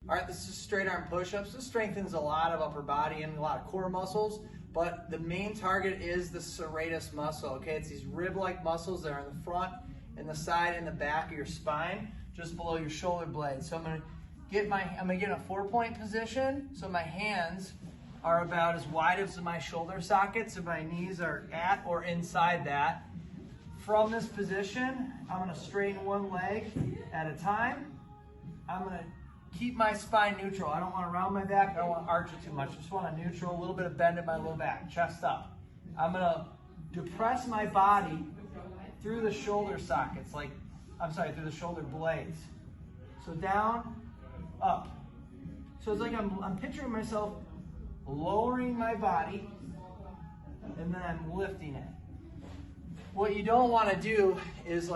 All right, this is straight arm push-ups. This strengthens a lot of upper body and a lot of core muscles, but the main target is the serratus muscle, okay? It's these rib-like muscles that are in the front, in the side, and the back of your spine, just below your shoulder blades. So I'm gonna get in a 4-point position, so my hands are about as wide as my shoulder sockets, and my knees are at or inside that. From this position, I'm gonna straighten one leg at a time. I'm gonna keep my spine neutral. I don't want to round my back. I don't want to arch it too much. I just want a neutral, a little bit of bend in my low back, chest up. I'm going to depress my body through the shoulder sockets, through the shoulder blades. So down, up. So it's like I'm picturing myself lowering my body and then I'm lifting it. What you don't want to do is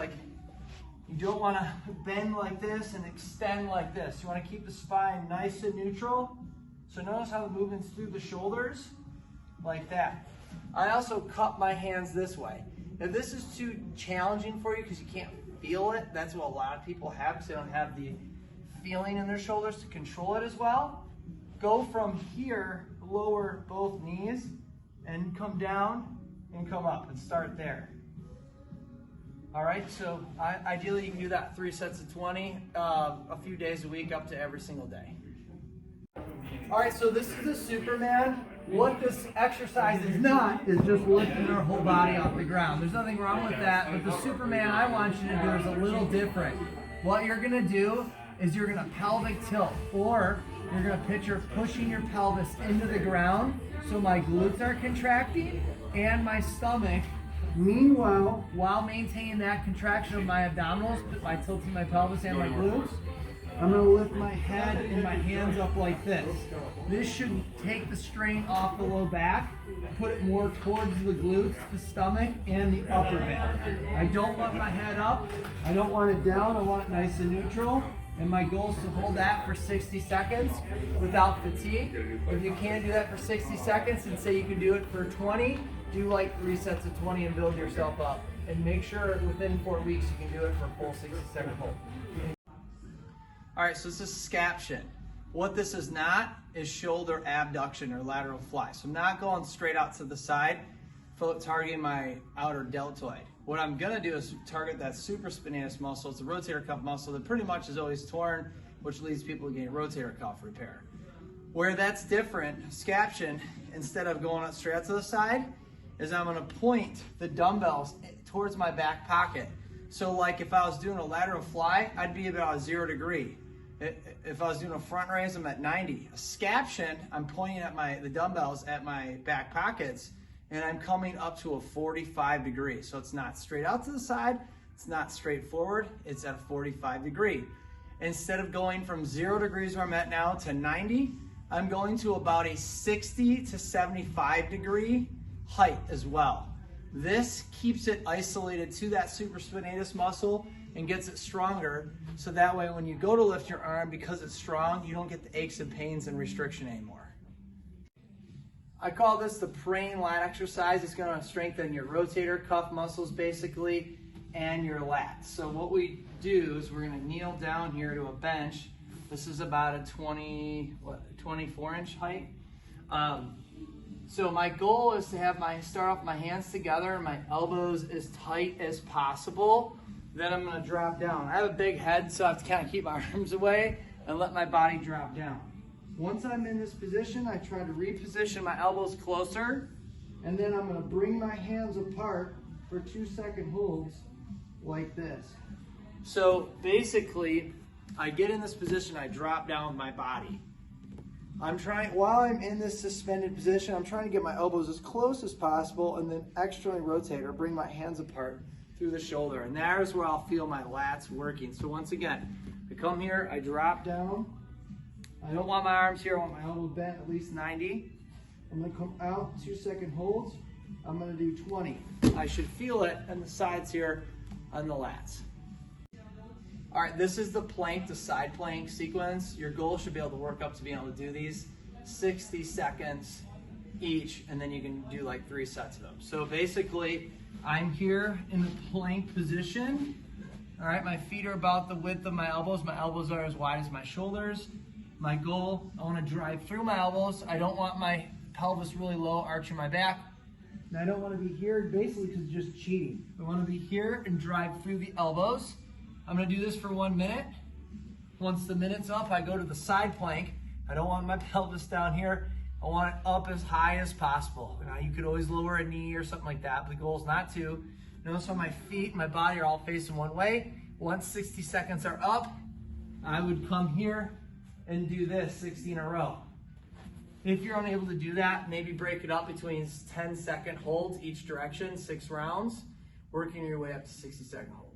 you don't want to bend like this and extend like this. You want to keep the spine nice and neutral. So notice how the movement's through the shoulders, like that. I also cup my hands this way. If this is too challenging for you because you can't feel it, that's what a lot of people have because they don't have the feeling in their shoulders to control it as well. Go from here, lower both knees, and come down and come up and start there. All right, so ideally you can do that 3 sets of 20, a few days a week up to every single day. All right, so this is the Superman. What this exercise is not is just lifting our whole body off the ground. There's nothing wrong with that, but the Superman I want you to do is a little different. What you're gonna do is you're gonna pelvic tilt, or you're gonna picture pushing your pelvis into the ground so my glutes are contracting and my stomach. Meanwhile, while maintaining that contraction of my abdominals by tilting my pelvis and my glutes, I'm going to lift my head and my hands up like this. This should take the strain off the low back, put it more towards the glutes, the stomach, and the upper back. I don't want my head up. I don't want it down. I want it nice and neutral. And my goal is to hold that for 60 seconds without fatigue. If you can't do that for 60 seconds and say you can do it for 20, do like 3 sets of 20 and build yourself up. And make sure within 4 weeks you can do it for a full 60-second hold. All right, so this is scaption. What this is not is shoulder abduction or lateral fly. So I'm not going straight out to the side, targeting my outer deltoid. What I'm gonna do is target that supraspinatus muscle. It's a rotator cuff muscle that pretty much is always torn, which leads people to getting rotator cuff repair. Where that's different, scaption, instead of going straight out to the side, is I'm gonna point the dumbbells towards my back pocket. So like if I was doing a lateral fly, I'd be about 0 degree. If I was doing a front raise, I'm at 90. A scaption, I'm pointing at the dumbbells at my back pockets, and I'm coming up to a 45 degree. So it's not straight out to the side, it's not straight forward, it's at a 45 degree. Instead of going from 0 degrees where I'm at now to 90, I'm going to about a 60 to 75 degree height as well. This keeps it isolated to that supraspinatus muscle and gets it stronger, so that way when you go to lift your arm, because it's strong, you don't get the aches and pains and restriction anymore. I call this the praying lat exercise. It's going to strengthen your rotator cuff muscles basically and your lats. So what we do is we're going to kneel down here to a bench. This is about a 24-inch height. So my goal is to start off my hands together and my elbows as tight as possible. Then I'm going to drop down. I have a big head, so I have to kind of keep my arms away and let my body drop down. Once I'm in this position, I try to reposition my elbows closer, and then I'm going to bring my hands apart for 2-second holds like this. So basically, I get in this position, I drop down with my body. While I'm in this suspended position, I'm trying to get my elbows as close as possible and then externally rotate or bring my hands apart through the shoulder. And there's where I'll feel my lats working. So once again, I come here, I drop down. I don't want my arms here, I want my elbows bent at least 90. I'm gonna come out, 2-second holds. I'm gonna do 20. I should feel it on the sides here on the lats. All right, this is the plank, the side plank sequence. Your goal should be able to work up to being able to do these 60 seconds each, and then you can do like 3 sets of them. So basically, I'm here in the plank position. All right, my feet are about the width of my elbows. My elbows are as wide as my shoulders. My goal, I want to drive through my elbows. I don't want my pelvis really low, arching my back. And I don't want to be here basically because it's just cheating. I want to be here and drive through the elbows. I'm going to do this for 1 minute. Once the minute's up, I go to the side plank. I don't want my pelvis down here. I want it up as high as possible. Now you could always lower a knee or something like that, but the goal is not to. Notice how my feet and my body are all facing one way. Once 60 seconds are up, I would come here and do this 60 in a row. If you're unable to do that, maybe break it up between 10-second holds each direction, 6 rounds, working your way up to 60-second holds.